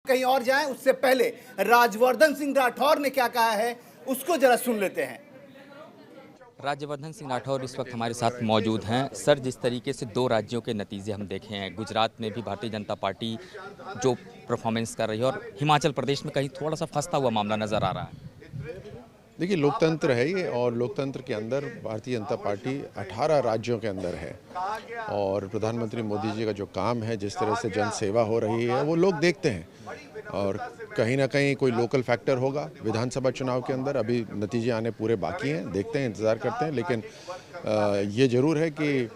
कहीं और जाएं उससे पहले राजवर्धन सिंह राठौर ने क्या कहा है उसको जरा सुन लेते हैं। राज्यवर्धन सिंह राठौर इस वक्त हमारे साथ मौजूद हैं। सर, जिस तरीके से दो राज्यों के नतीजे हम देखे हैं, गुजरात में भी भारतीय जनता पार्टी जो परफॉर्मेंस कर रही है और हिमाचल प्रदेश में कहीं थोड़ा सा फंसता हुआ मामला नज़र आ रहा है। देखिए, लोकतंत्र है ये, और लोकतंत्र के अंदर भारतीय जनता पार्टी 18 राज्यों के अंदर है। और प्रधानमंत्री मोदी जी का जो काम है, जिस तरह से जन सेवा हो रही है, वो लोग देखते हैं। और कहीं ना कहीं कोई लोकल फैक्टर होगा विधानसभा चुनाव के अंदर। अभी नतीजे आने पूरे बाकी हैं, देखते हैं, इंतज़ार करते हैं। लेकिन ये ज़रूर है कि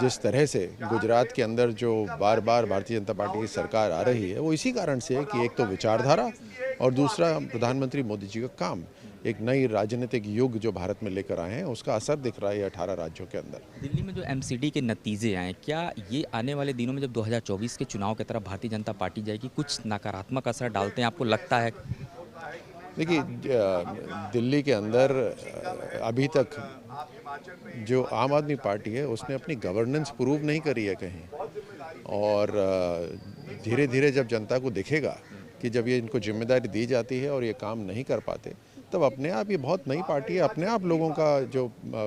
जिस तरह से गुजरात के अंदर जो बार बार भारतीय जनता पार्टी की सरकार आ रही है, वो इसी कारण से है कि एक तो विचारधारा और दूसरा प्रधानमंत्री मोदी जी का काम। एक नई राजनीतिक युग जो भारत में लेकर आए हैं, उसका असर दिख रहा है 18 राज्यों के अंदर। दिल्ली में जो एमसीडी के नतीजे आए, क्या ये आने वाले दिनों में जब 2024 के चुनाव की तरफ भारतीय जनता पार्टी जाएगी, कुछ नकारात्मक असर डालते हैं, आपको लगता है? देखिए, दिल्ली के अंदर अभी तक जो आम आदमी पार्टी है, उसने अपनी गवर्नेंस प्रूव नहीं करी है कहीं। और धीरे धीरे जब जनता को दिखेगा कि जब ये इनको जिम्मेदारी दी जाती है और ये काम नहीं कर पाते, तब अपने आप ये बहुत नई पार्टी है, अपने आप लोगों का जो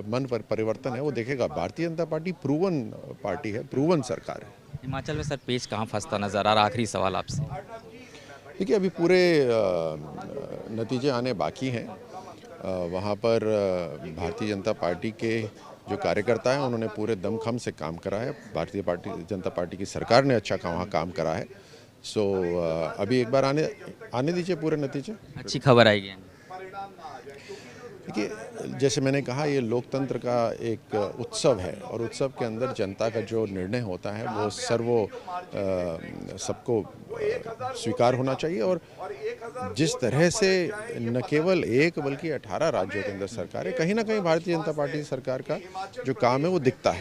मन पर परिवर्तन है वो देखेगा। Bharatiya Janata party proven party है, प्रूवन सरकार है। हिमाचल में सर पेच कहाँ फंसता नज़र आ रहा? आखिरी सवाल आपसे। देखिए, अभी पूरे नतीजे आने बाकी हैं। वहाँ पर भारतीय जनता पार्टी के जो कार्यकर्ता हैं, उन्होंने पूरे दमखम से काम करा है। भारतीय जनता पार्टी की सरकार ने अच्छा वहाँ काम करा है। सो अभी एक बार आने दीजिए पूरे नतीजे। अच्छी खबर आएगी। देखिए, जैसे मैंने कहा, ये लोकतंत्र का एक उत्सव है, और उत्सव के अंदर जनता का जो निर्णय होता है वो सबको स्वीकार होना चाहिए। और जिस तरह से न केवल एक बल्कि 18 राज्यों के अंदर सरकार है, कहीं ना कहीं भारतीय जनता पार्टी सरकार का जो काम है वो दिखता है।